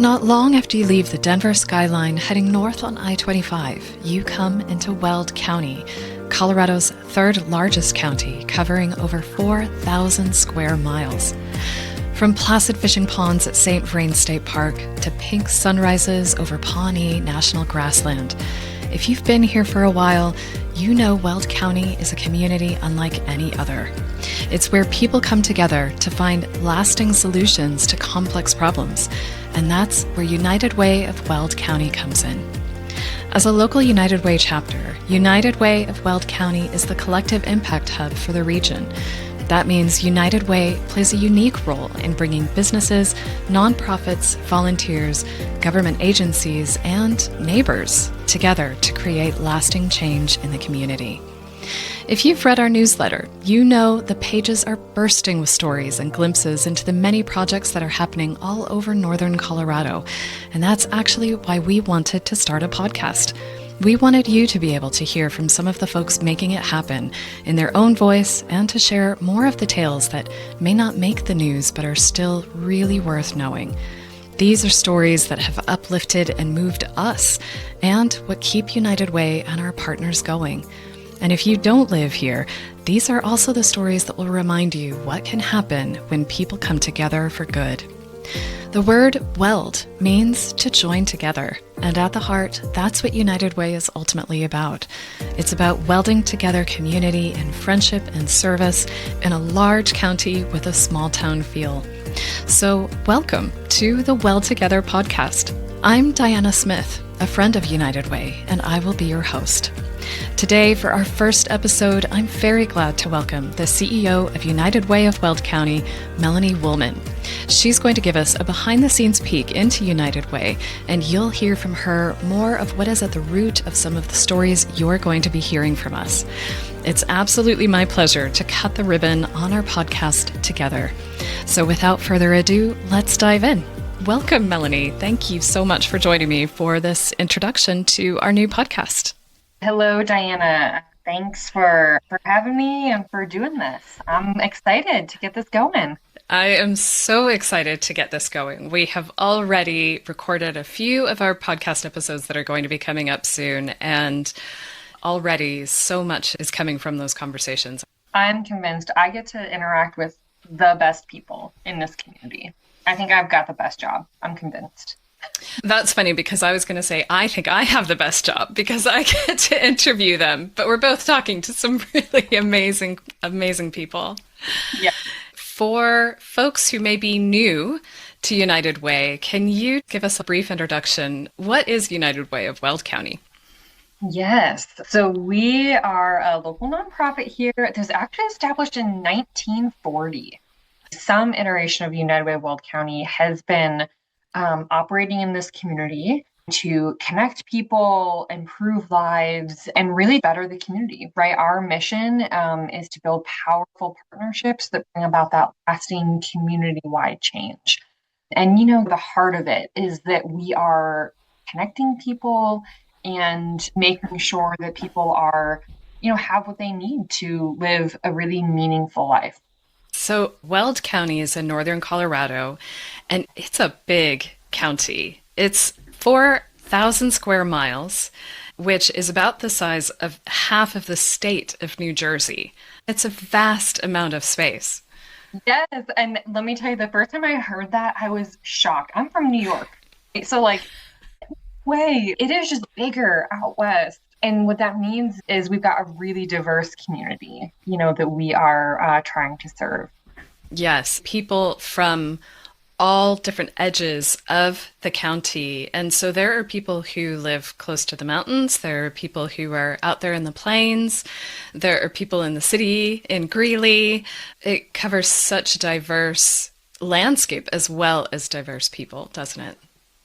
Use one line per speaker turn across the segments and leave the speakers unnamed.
Not long after you leave the Denver skyline heading north on I-25, you come into Weld County, Colorado's third largest county, covering over 4,000 square miles. From placid fishing ponds at St. Vrain State Park to pink sunrises over Pawnee National Grassland, if you've been here for a while, you know Weld County is a community unlike any other. It's where people come together to find lasting solutions to complex problems, and that's where United Way of Weld County comes in. As a local United Way chapter, United Way of Weld County is the collective impact hub for the region. That means United Way plays a unique role in bringing businesses, nonprofits, volunteers, government agencies, and neighbors together to create lasting change in the community. If you've read our newsletter, you know the pages are bursting with stories and glimpses into the many projects that are happening all over northern Colorado. And that's actually why we wanted to start a podcast. We wanted you to be able to hear from some of the folks making it happen in their own voice and to share more of the tales that may not make the news but are still really worth knowing. These are stories that have uplifted and moved us and what keep United Way and our partners going. And if you don't live here, these are also the stories that will remind you what can happen when people come together for good. The word weld means to join together, and at the heart, that's what United Way is ultimately about. It's about welding together community and friendship and service in a large county with a small town feel. So welcome to the Weld Together podcast. I'm Diana Smith, a friend of United Way, and I will be your host. Today, for our first episode, I'm very glad to welcome the CEO of United Way of Weld County, Melanie Woolman. She's going to give us a behind-the-scenes peek into United Way, and you'll hear from her more of what is at the root of some of the stories you're going to be hearing from us. It's absolutely my pleasure to cut the ribbon on our podcast together. So without further ado, let's dive in. Welcome, Melanie. Thank you so much for joining me for this introduction to our new podcast.
Hello, Diana. Thanks for having me and for doing this. I'm excited to get this going.
I am so excited to get this going. We have already recorded a few of our podcast episodes that are going to be coming up soon, and already so much is coming from those conversations.
I'm convinced I get to interact with the best people in this community. I think I've got the best job. I'm convinced.
That's funny because I was going to say, I think I have the best job because I get to interview them, but we're both talking to some really amazing people.
Yeah.
For folks who may be new to United Way, can you give us a brief introduction? What is United Way of Weld County?
Yes. So we are a local nonprofit here. It was actually established in 1940. Some iteration of United Way of Weld County has been operating in this community to connect people, improve lives, and really better the community, right? Our mission is to build powerful partnerships that bring about that lasting community-wide change. And, the heart of it is that we are connecting people and making sure that people are, have what they need to live a really meaningful life.
So Weld County is in northern Colorado, and it's a big county. It's 4,000 square miles, which is about the size of half of the state of New Jersey. It's a vast amount of space.
Yes, and let me tell you, the first time I heard that, I was shocked. I'm from New York. So it is just bigger out west. And what that means is we've got a really diverse community, that we are trying to serve.
Yes, people from all different edges of the county. And so there are people who live close to the mountains. There are people who are out there in the plains. There are people in the city, in Greeley. It covers such a diverse landscape as well as diverse people, doesn't it?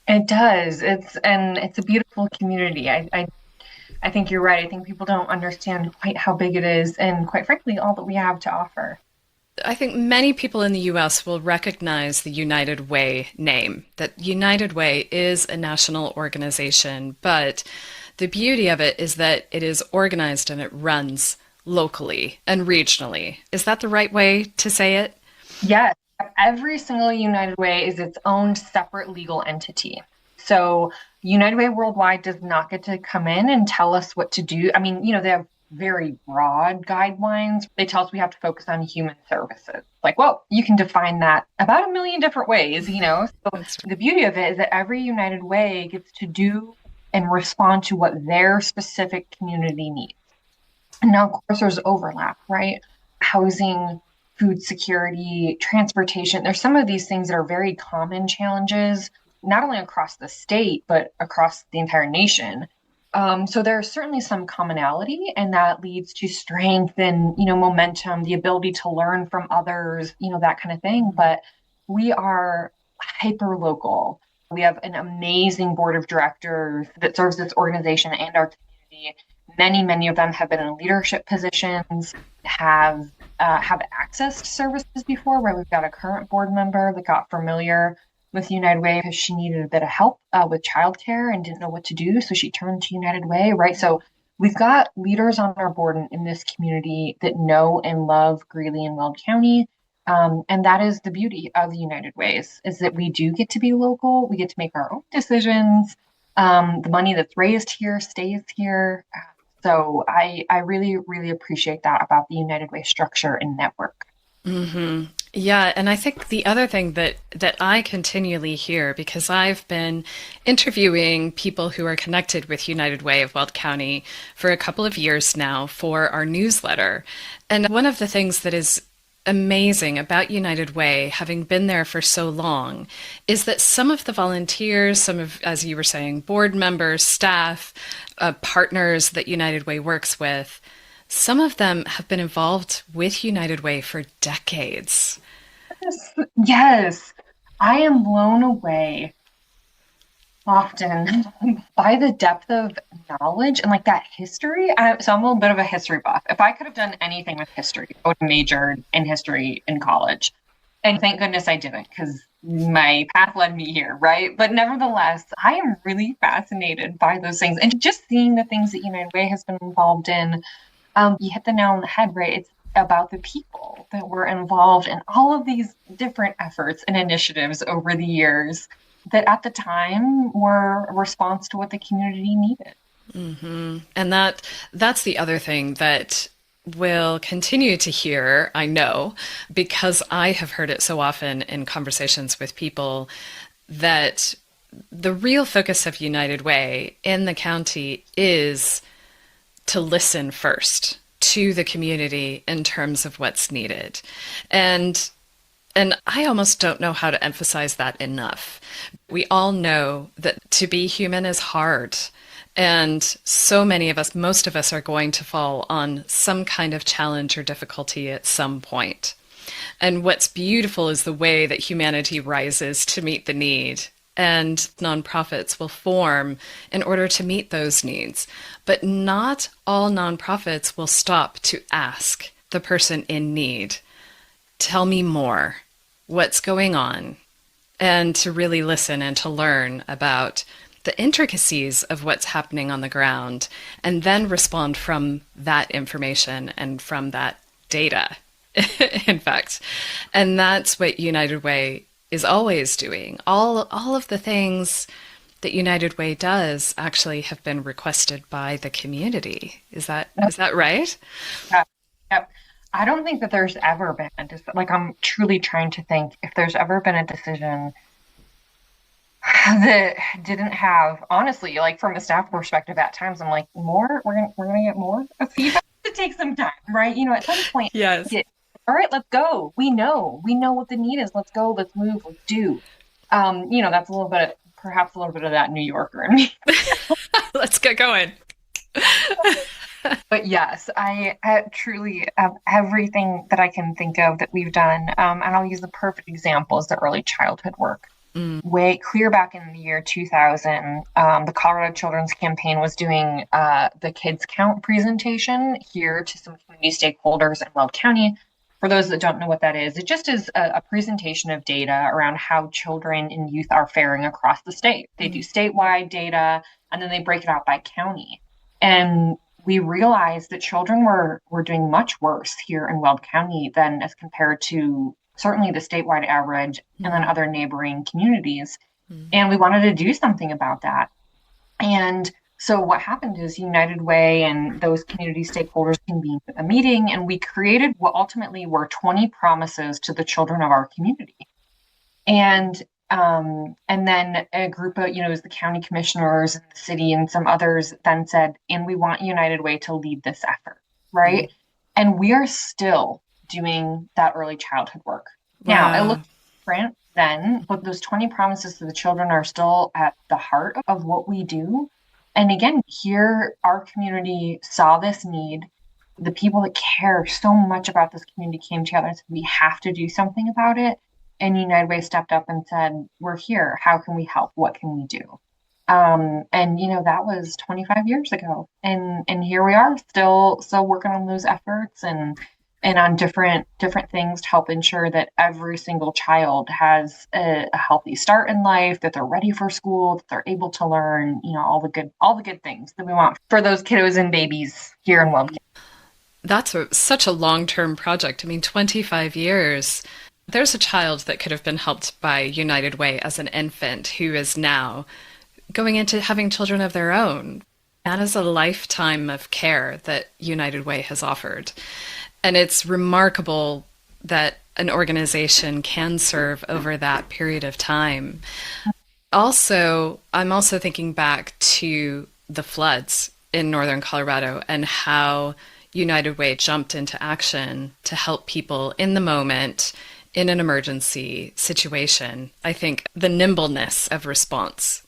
It does. It's a beautiful community. I think you're right. I think people don't understand quite how big it is and, quite frankly, all that we have to offer.
I think many people in the U.S. will recognize the United Way name, that United Way is a national organization, but the beauty of it is that it is organized and it runs locally and regionally. Is that the right way to say it?
Yes, Every single United Way is its own separate legal entity. So United Way Worldwide does not get to come in and tell us what to do. I mean, they have very broad guidelines. They tell us we have to focus on human services. Like, well, you can define that about a million different ways. So
That's
the beauty of it is that every United Way gets to do and respond to what their specific community needs. And now, of course, there's overlap, right? Housing, food security, transportation. There's some of these things that are very common challenges, not only across the state, but across the entire nation. So there's certainly some commonality, and that leads to strength and, momentum, the ability to learn from others, that kind of thing. But we are hyper local. We have an amazing board of directors that serves this organization and our community. Many of them have been in leadership positions, have accessed services before, where we've got a current board member that got familiar with United Way because she needed a bit of help with childcare and didn't know what to do. So she turned to United Way, right? So we've got leaders on our board in this community that know and love Greeley and Weld County. And that is the beauty of United Ways, is that we do get to be local. We get to make our own decisions. The money that's raised here stays here. So I really, really appreciate that about the United Way structure and network.
Yeah, and I think the other thing that I continually hear, because I've been interviewing people who are connected with United Way of Weld County for a couple of years now for our newsletter. And one of the things that is amazing about United Way, having been there for so long, is that some of the volunteers, some of, as you were saying, board members, staff, partners that United Way works with, some of them have been involved with United Way for decades.
Yes, yes. I am blown away often by the depth of knowledge and like that history. So I'm a little bit of a history buff. If I could have done anything with history, I would have majored in history in college. And thank goodness I didn't, because my path led me here, right? But nevertheless, I am really fascinated by those things. And just seeing the things that United Way has been involved in, you hit the nail on the head, right? It's about the people that were involved in all of these different efforts and initiatives over the years that at the time were a response to what the community needed.
And that's the other thing that will continue to hear, I know, because I have heard it so often in conversations with people, that the real focus of United Way in the county is to listen first to the community in terms of what's needed. And I almost don't know how to emphasize that enough. We all know that to be human is hard. And so many of us, most of us, are going to fall on some kind of challenge or difficulty at some point. And what's beautiful is the way that humanity rises to meet the need. And nonprofits will form in order to meet those needs. But not all nonprofits will stop to ask the person in need, tell me more. What's going on, and to really listen and to learn about the intricacies of what's happening on the ground, and then respond from that information and from that data, in fact. And that's what United Way is always doing. All of the things that United Way does actually have been requested by the community. Is that right?
Yep. Yep. I don't think that there's ever been like, I'm truly trying to think if there's ever been a decision that didn't have, honestly, like from a staff perspective, at times I'm like, we're gonna get more feedback. To take some time, right? At some point,
Yes.
all right, let's go. We know what the need is. Let's go. Let's move. Let's do. That's perhaps a little bit of that New Yorker in me.
Let's get going.
But yes, I truly everything that I can think of that we've done, and I'll use the perfect example is the early childhood work. Way clear back in the year 2000, the Colorado Children's Campaign was doing the Kids Count presentation here to some community stakeholders in Weld County. For those that don't know what that is, it just is a presentation of data around how children and youth are faring across the state. They do statewide data, and then they break it out by county. And we realized that children were doing much worse here in Weld County than as compared to certainly the statewide average, and then other neighboring communities.
Mm.
And we wanted to do something about that. And so what happened is United Way and those community stakeholders convened a meeting, and we created what ultimately were 20 promises to the children of our community. And then a group of, it was the county commissioners and the city and some others then said, and we want United Way to lead this effort, right?
Mm.
And we are still doing that early childhood work.
Wow.
Now, it looks different then, but those 20 promises to the children are still at the heart of what we do. And again, here, our community saw this need. The people that care so much about this community came together and said, we have to do something about it. And United Way stepped up and said, we're here. How can we help? What can we do? That was 25 years ago. And here we are still working on those efforts and on different things to help ensure that every single child has a healthy start in life, that they're ready for school, that they're able to learn, all the good things that we want for those kiddos and babies here in Weld.
That's such a long-term project. I mean, 25 years. There's a child that could have been helped by United Way as an infant who is now going into having children of their own. That is a lifetime of care that United Way has offered. And it's remarkable that an organization can serve over that period of time. Also, I'm also thinking back to the floods in northern Colorado and how United Way jumped into action to help people in the moment in an emergency situation. I think the nimbleness of response.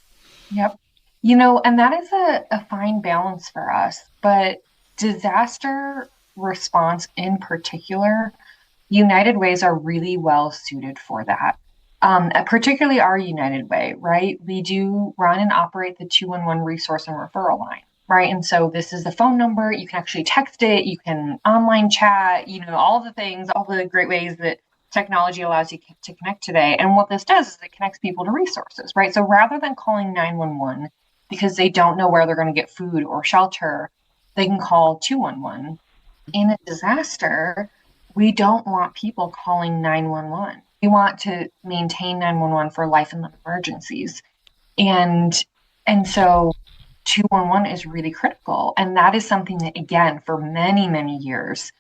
Yep. And that is a fine balance for us. But disaster response in particular, United Ways are really well suited for that. Particularly our United Way, right? We do run and operate the 211 resource and referral line, right? And so this is the phone number. You can actually text it. You can online chat, all the things, all the great ways that technology allows you to connect today. And what this does is it connects people to resources, right? So rather than calling 911 because they don't know where they're going to get food or shelter, they can call 211. In a disaster, we don't want people calling 911. We want to maintain 911 for life and limb emergencies. And so 211 is really critical. And that is something that, again, for many, many years,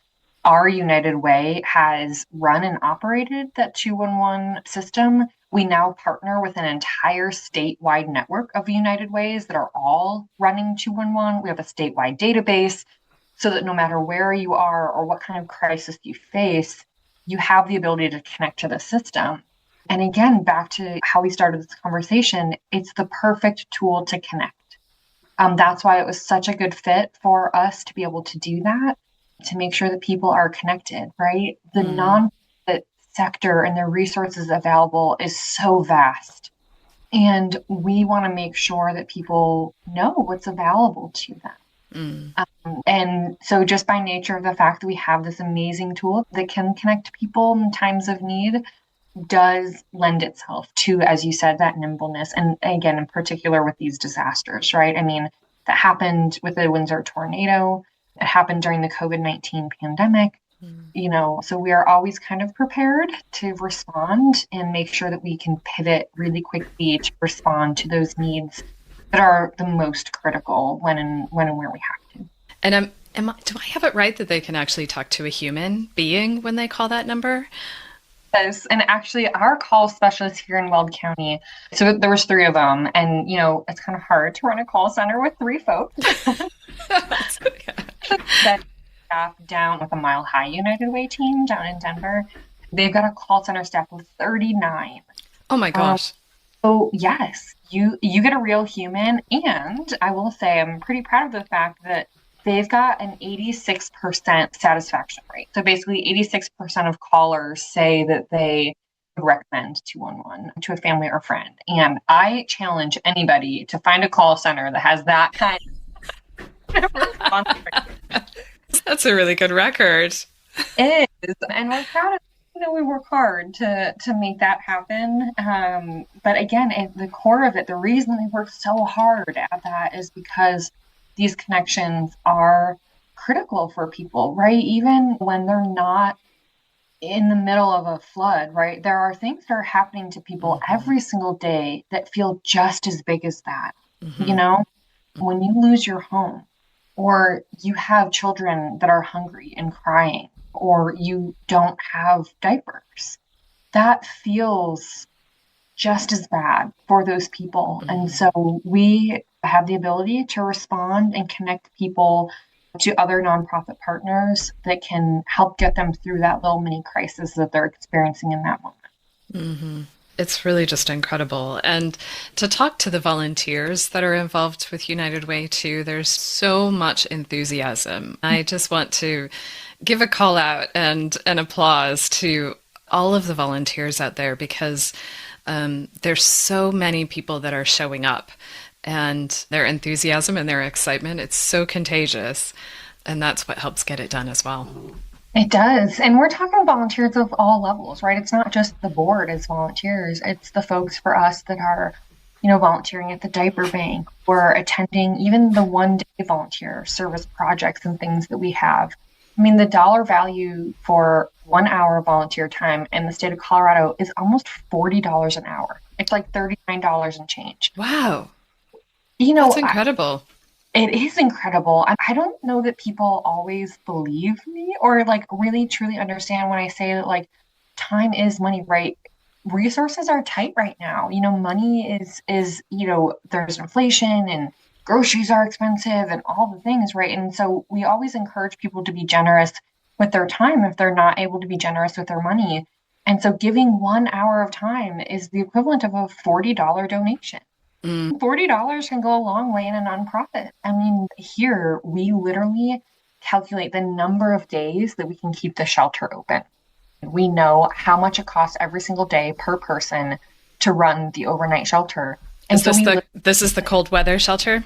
our United Way has run and operated that 211 system. We now partner with an entire statewide network of United Ways that are all running 211. We have a statewide database so that no matter where you are or what kind of crisis you face, you have the ability to connect to the system. And again, back to how we started this conversation, it's the perfect tool to connect. That's why it was such a good fit for us to be able to do that, to make sure that people are connected, right? The nonprofit sector and the resources available is so vast. And we want to make sure that people know what's available to them. And so just by nature of the fact that we have this amazing tool that can connect people in times of need does lend itself to, as you said, that nimbleness. And again, in particular with these disasters, right? I mean, that happened with the Windsor tornado. It happened during the COVID-19 pandemic. So we are always kind of prepared to respond and make sure that we can pivot really quickly to respond to those needs that are the most critical when and where we have to.
And do I have it right that they can actually talk to a human being when they call that number?
Yes, and actually our call specialists here in Weld County, so there was 3 of them, and it's kind of hard to run a call center with 3 folks. That staff down with a Mile High United Way team down in Denver. They've got a call center staff of 39.
Oh my gosh.
So yes, you get a real human, and I will say I'm pretty proud of the fact that they've got an 86% satisfaction rate. So basically 86% of callers say that they would recommend 211 to a family or friend. And I challenge anybody to find a call center that has that kind of response rate.
That's a really good record.
It is. And we're proud of we work hard to make that happen. But again, at the core of it, the reason we work so hard at that is because these connections are critical for people, right? Even when they're not in the middle of a flood, right? There are things that are happening to people
Hmm.
every single day that feel just as big as that. You
Hmm.
know, when you lose your home, or you have children that are hungry and crying, or you don't have diapers, that feels just as bad for those people. And
Hmm.
so we have the ability to respond and connect people to other nonprofit partners that can help get them through that little mini crisis that they're experiencing in that moment.
Hmm. It's really just incredible. And to talk to the volunteers that are involved with United Way too, there's so much enthusiasm. I just want to give a call out and an applause to all of the volunteers out there because there's so many people that are showing up and their enthusiasm and their excitement, it's so contagious. And that's what helps get it done as well.
It does. And we're talking volunteers of all levels, right? It's not just the board as volunteers, it's the folks for us that are, volunteering at the diaper bank or attending even the one day volunteer service projects and things that we have. I mean, the dollar value for 1 hour volunteer time in the state of Colorado is almost $40 an hour. It's like $39 and change.
Wow,
You
that's
know,
incredible.
it is incredible. I don't know that people always believe me or like really truly understand when I say that like time is money, right? Resources are tight right now. Money is, there's inflation and groceries are expensive and all the things, right? And so we always encourage people to be generous with their time if they're not able to be generous with their money. And so giving 1 hour of time is the equivalent of a $40 donation.
Mm.
$40 can go a long way in a nonprofit. I mean, here we literally calculate the number of days that we can keep the shelter open. We know how much it costs every single day per person to run the overnight shelter. And
Is
so
this
we
the
live,
this is the cold weather shelter?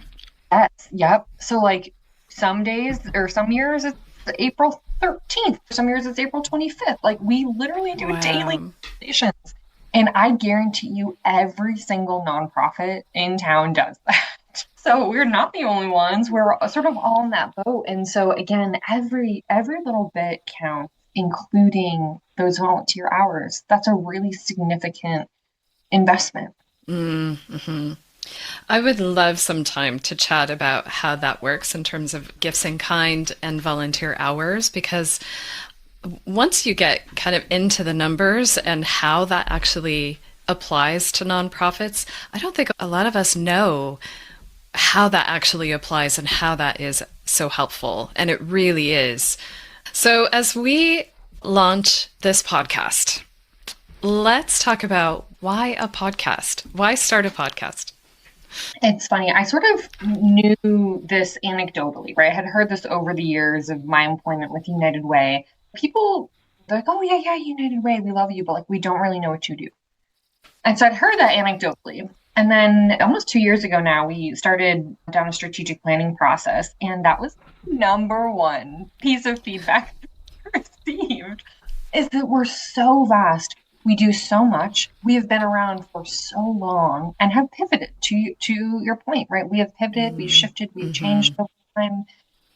yes, yep. So like some days or some years it's April 13th, some years it's April 25th. Like we literally do daily
Wow.
calculations. And I guarantee you every single nonprofit in town does that. So we're not the only ones. We're sort of all in that boat. And so again, every little bit counts, including those volunteer hours. That's a really significant investment.
Mm-hmm. I would love some time to chat about how that works in terms of gifts in kind and volunteer hours, because once you get kind of into the numbers and how that actually applies to nonprofits, I don't think a lot of us know how that actually applies and how that is so helpful. And it really is. So, as we launch this podcast, let's talk about why a podcast? Why start a podcast?
It's funny. I sort of knew this anecdotally, right? I had heard this over the years of my employment with United Way. People, they're like, oh, yeah, yeah, United Way, we love you, but like, we don't really know what you do. And so I'd heard that anecdotally. And then almost 2 years ago now, we started down a strategic planning process. And that was number one piece of feedback received is that we're so vast. We do so much. We have been around for so long and have pivoted to your point, right? We have pivoted, we've shifted, we've
Mm-hmm.
changed over time.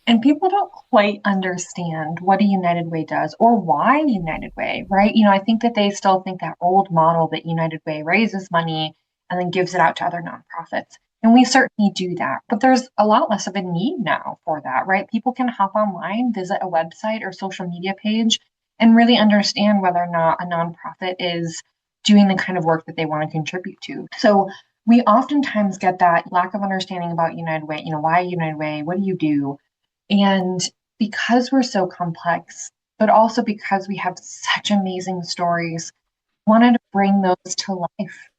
And people don't quite understand what a United Way does or why United Way, right? I think that they still think that old model that United Way raises money and then gives it out to other nonprofits. And we certainly do that, but there's a lot less of a need now for that, right? People can hop online, visit a website or social media page, and really understand whether or not a nonprofit is doing the kind of work that they want to contribute to. So we oftentimes get that lack of understanding about United Way, why United Way, what do you do? And because we're so complex, but also because we have such amazing stories, I wanted to bring those to life.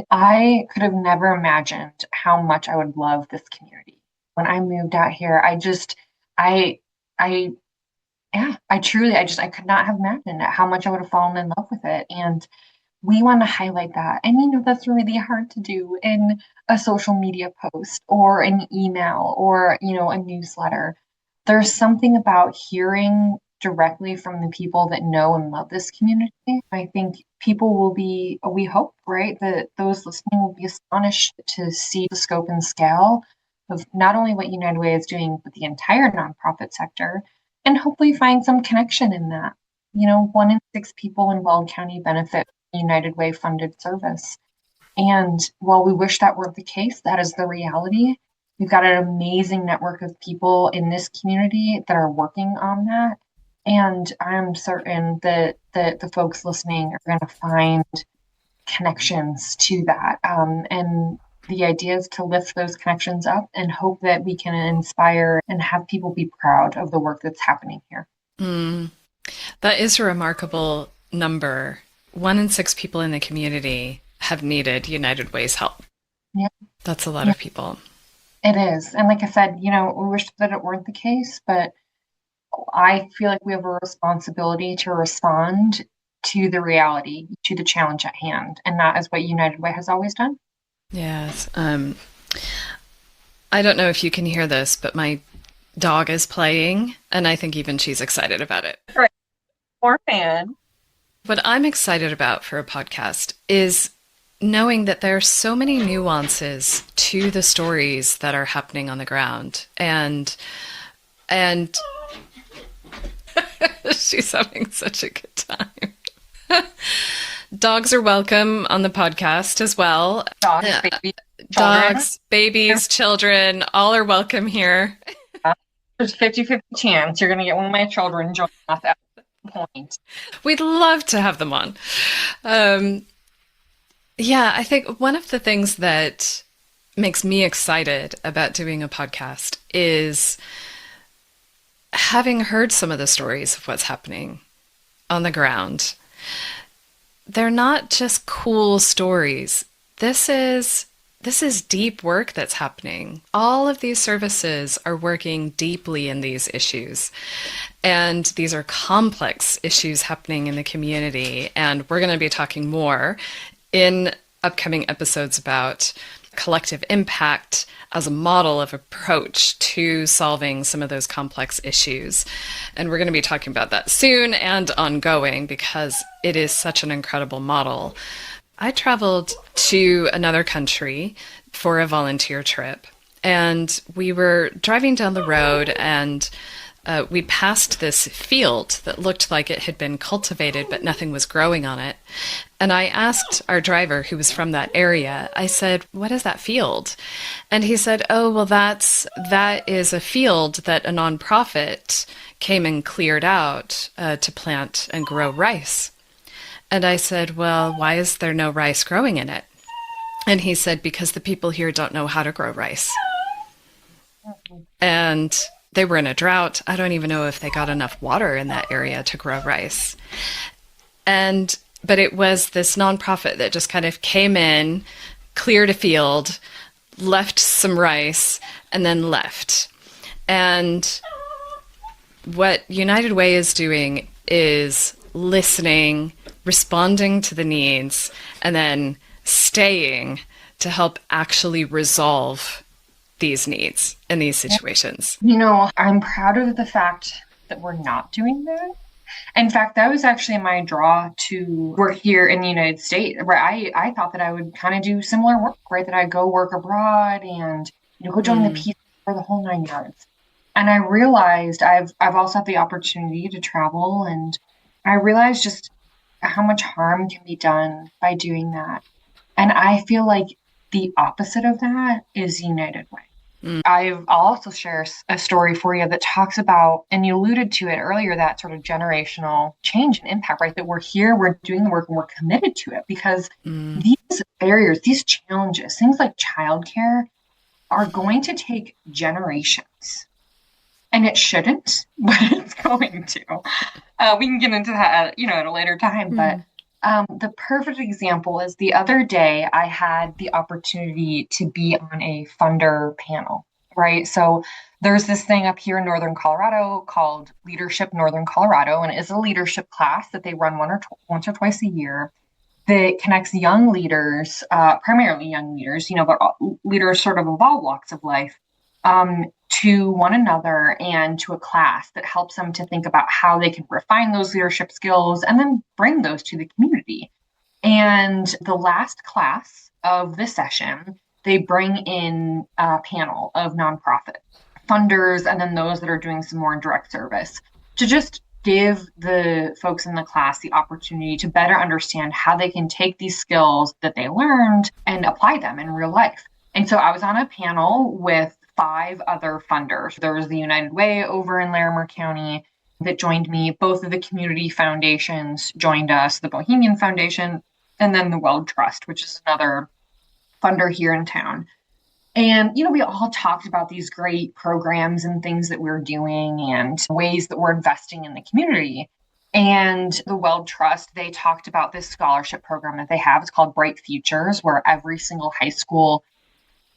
I could have never imagined how much I would love this community. When I moved out here, I, I, yeah, I truly, I could not have imagined how much I would have fallen in love with it. And we want to highlight that. And that's really hard to do in a social media post or an email or, a newsletter. There's something about hearing directly from the people that know and love this community. I think people will be, we hope, right, that those listening will be astonished to see the scope and scale of not only what United Way is doing, but the entire nonprofit sector, and hopefully find some connection in that. one in six people in Weld County benefit from United Way funded service. And while we wish that weren't the case, that is the reality. We've got an amazing network of people in this community that are working on that. And I'm certain that the folks listening are going to find connections to that. And the idea is to lift those connections up and hope that we can inspire and have people be proud of the work that's happening here.
That is a remarkable number. 1 in 6 people in the community have needed United Way's help.
Yeah.
That's a lot of people.
It is. And like I said, we wish that it weren't the case, but I feel like we have a responsibility to respond to the reality, to the challenge at hand. And that is what United Way has always done.
Yes. I don't know if you can hear this, but my dog is playing, and I think even she's excited about it.
Right. More fan.
What I'm excited about for a podcast is knowing that there are so many nuances to the stories that are happening on the ground. And she's having such a good time. Dogs are welcome on the podcast as well.
Dogs,
babies, children, all are welcome here.
There's a 50-50 chance you're going to get one of my children joining us at some point.
We'd love to have them on. Yeah, I think one of the things that makes me excited about doing a podcast is having heard some of the stories of what's happening on the ground. They're not just cool stories. This is deep work that's happening. All of these services are working deeply in these issues. And these are complex issues happening in the community. And we're going to be talking more in upcoming episodes about collective impact as a model of approach to solving some of those complex issues. And we're going to be talking about that soon and ongoing because it is such an incredible model. I traveled to another country for a volunteer trip, and we were driving down the road, and we passed this field that looked like it had been cultivated, but nothing was growing on it. And I asked our driver, who was from that area, I said, "What is that field?" And he said, "Oh, well, that is a field that a nonprofit came and cleared out to plant and grow rice." And I said, "Well, why is there no rice growing in it?" And he said, "Because the people here don't know how to grow rice." And they were in a drought. I don't even know if they got enough water in that area to grow rice. But it was this nonprofit that just kind of came in, cleared a field, left some rice, and then left. And what United Way is doing is listening, responding to the needs, and then staying to help actually resolve these needs in these situations.
I'm proud of the fact that we're not doing that. In fact, that was actually my draw to work here in the United States, where I thought that I would kind of do similar work, right? That I'd go work abroad and go join the Peace Corps, the whole 9 yards. And I realized I've also had the opportunity to travel, and I realized just how much harm can be done by doing that. And I feel like the opposite of that is United Way. I'll also share a story for you that talks about, and you alluded to it earlier, that sort of generational change and impact, right? That we're here, we're doing the work, and we're committed to it because these barriers, these challenges, things like childcare are going to take generations. And it shouldn't, but it's going to. We can get into that, at a later time. But the perfect example is the other day I had the opportunity to be on a funder panel, right? So there's this thing up here in Northern Colorado called Leadership Northern Colorado, and it is a leadership class that they run once or twice a year that connects young leaders, primarily young leaders, but leaders sort of all walks of life, to one another and to a class that helps them to think about how they can refine those leadership skills and then bring those to the community. And the last class of the session, they bring in a panel of nonprofit funders and then those that are doing some more direct service to just give the folks in the class the opportunity to better understand how they can take these skills that they learned and apply them in real life. And so I was on a panel with 5 other funders. There was the United Way over in Larimer County that joined me. Both of the community foundations joined us, the Bohemian Foundation, and then the Weld Trust, which is another funder here in town. And, we all talked about these great programs and things that we're doing and ways that we're investing in the community. And the Weld Trust, they talked about this scholarship program that they have. It's called Bright Futures, where every single high school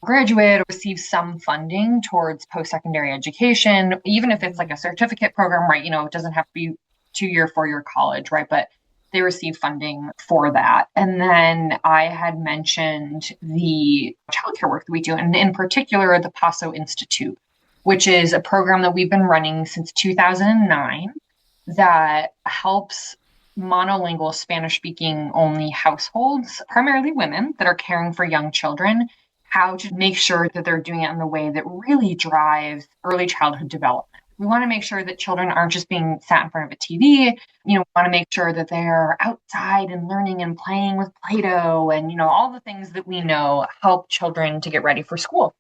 graduate receives some funding towards post-secondary education, even if it's like a certificate program, right? It doesn't have to be 2-year, 4-year college, right? But they receive funding for that. And then I had mentioned the childcare work that we do, and in particular, the Paso Institute, which is a program that we've been running since 2009 that helps monolingual Spanish-speaking only households, primarily women that are caring for young children, how to make sure that they're doing it in the way that really drives early childhood development. We want to make sure that children aren't just being sat in front of a TV. We want to make sure that they're outside and learning and playing with Play-Doh and, all the things that we know help children to get ready for school.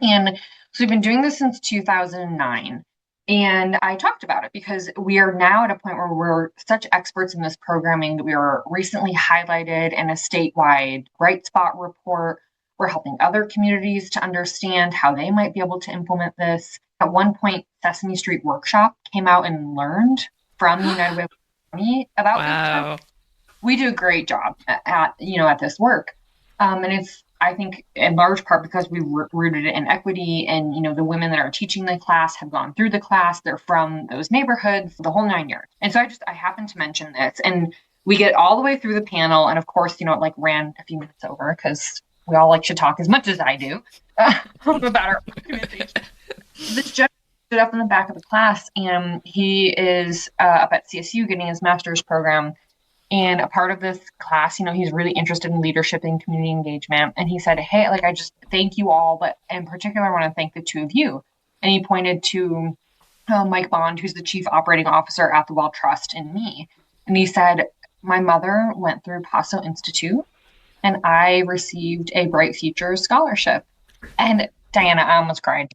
And so we've been doing this since 2009. And I talked about it because we are now at a point where we're such experts in this programming that we were recently highlighted in a statewide Bright Spot report. We're helping other communities to understand how they might be able to implement this. At one point, Sesame Street Workshop came out and learned from United Way County about this. We do a great job at this work. And it's, I think, in large part because we rooted it in equity, and, the women that are teaching the class have gone through the class. They're from those neighborhoods, the whole 9 yards. And so I happened to mention this, and we get all the way through the panel. And of course, it ran a few minutes over because we all like to talk as much as I do about our organization. This gentleman stood up in the back of the class, and he is up at CSU getting his master's program. And a part of this class, he's really interested in leadership and community engagement. And he said, hey, I just thank you all, but in particular, I want to thank the two of you. And he pointed to Mike Bond, who's the chief operating officer at the Weld Trust, and me. And he said, my mother went through Paso Institute, and I received a Bright Futures scholarship. And Diana, I almost cried.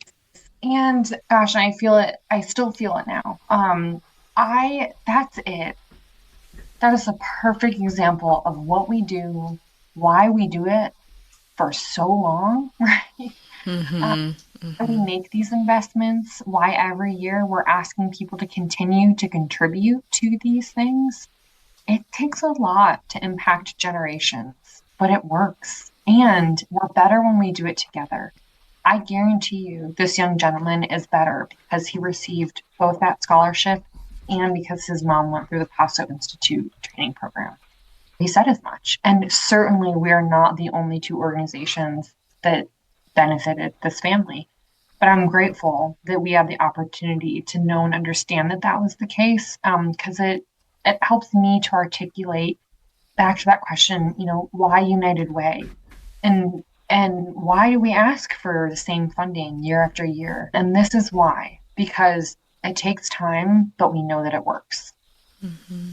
And gosh, I feel it. I still feel it now. That's it. That is a perfect example of what we do, why we do it for so long, right? Mm-hmm. We make these investments, why every year we're asking people to continue to contribute to these things. It takes a lot to impact generations, but it works. And we're better when we do it together. I guarantee you this young gentleman is better because he received both that scholarship and because his mom went through the Paso Institute training program. He said as much. And certainly we are not the only two organizations that benefited this family. But I'm grateful that we have the opportunity to know and understand that that was the case, because it helps me to articulate back to that question, why United Way? And why do we ask for the same funding year after year? And this is why, because it takes time, but we know that it works. Mm-hmm.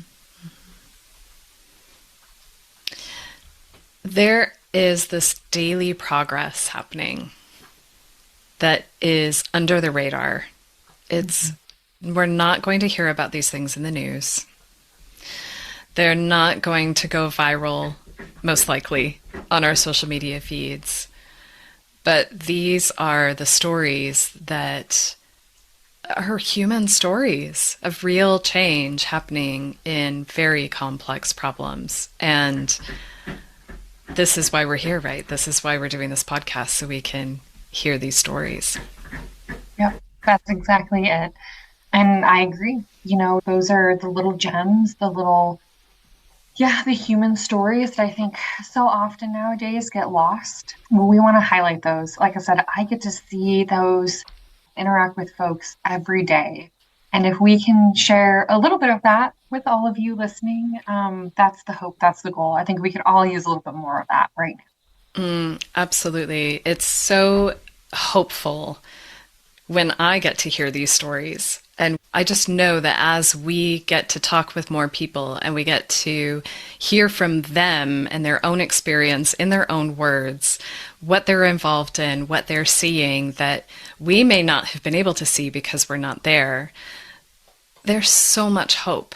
There is this daily progress happening that is under the radar. We're not going to hear about these things in the news. They're not going to go viral, most likely, on our social media feeds. But these are the stories that are human stories of real change happening in very complex problems. And this is why we're here, right? This is why we're doing this podcast, so we can hear these stories.
Yep, that's exactly it. And I agree. Those are the little gems, the human stories that I think so often nowadays get lost. Well, we want to highlight those. Like I said, I get to see those, interact with folks every day. And if we can share a little bit of that with all of you listening, that's the hope, that's the goal. I think we could all use a little bit more of that right now.
Absolutely. It's so hopeful when I get to hear these stories And I just know that as we get to talk with more people and we get to hear from them and their own experience in their own words, what they're involved in, what they're seeing that we may not have been able to see because we're not there, there's so much hope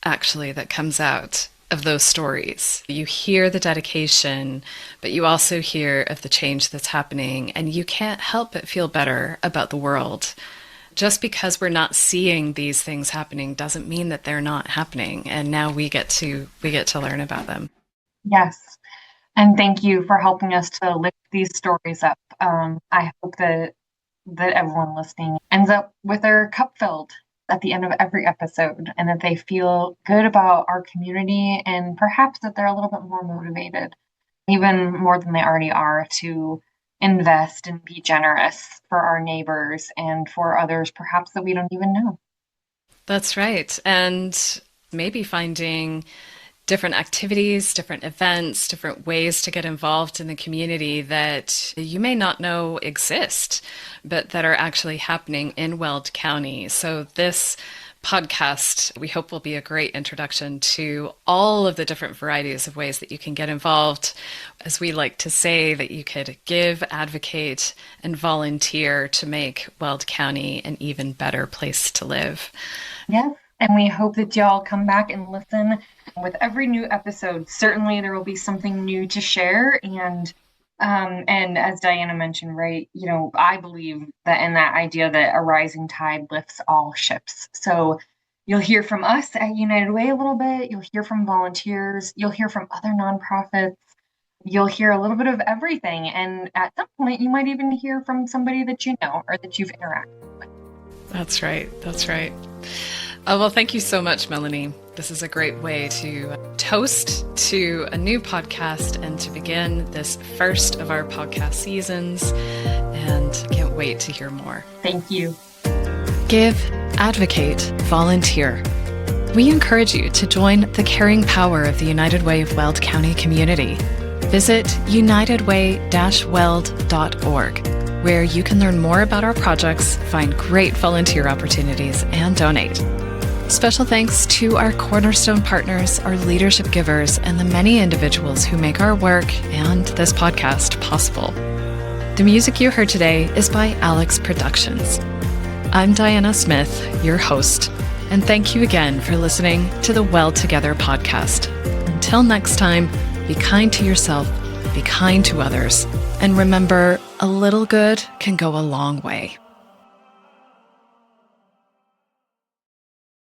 actually that comes out of those stories. You hear the dedication, but you also hear of the change that's happening, and you can't help but feel better about the world. Just because we're not seeing these things happening doesn't mean that they're not happening. And now we get to learn about them.
Yes. And thank you for helping us to lift these stories up. I hope that everyone listening ends up with their cup filled at the end of every episode, and that they feel good about our community, and perhaps that they're a little bit more motivated, even more than they already are, to invest and be generous for our neighbors and for others perhaps that we don't even know.
That's right. And maybe finding different activities, different events, different ways to get involved in the community that you may not know exist, but that are actually happening in Weld County. So this podcast, we hope, will be a great introduction to all of the different varieties of ways that you can get involved. As we like to say, that you could give, advocate, and volunteer to make Weld County an even better place to live.
Yes, and we hope that y'all come back and listen. With every new episode, certainly there will be something new to share. And as Diana mentioned, right, I believe that in that idea that a rising tide lifts all ships. So you'll hear from us at United Way a little bit. You'll hear from volunteers. You'll hear from other nonprofits. You'll hear a little bit of everything. And at some point, you might even hear from somebody that you know or that you've interacted with.
That's right. That's right. Oh, well, thank you so much, Melanie. This is a great way to toast to a new podcast and to begin this first of our podcast seasons. And can't wait to hear more.
Thank you.
Give, advocate, volunteer. We encourage you to join the caring power of the United Way of Weld County community. Visit unitedway-weld.org, where you can learn more about our projects, find great volunteer opportunities, and donate. Special thanks to our cornerstone partners, our leadership givers, and the many individuals who make our work and this podcast possible. The music you heard today is by Alex Productions. I'm Diana Smith, your host, and thank you again for listening to the Weld Together podcast. Until next time, be kind to yourself, be kind to others, and remember, a little good can go a long way.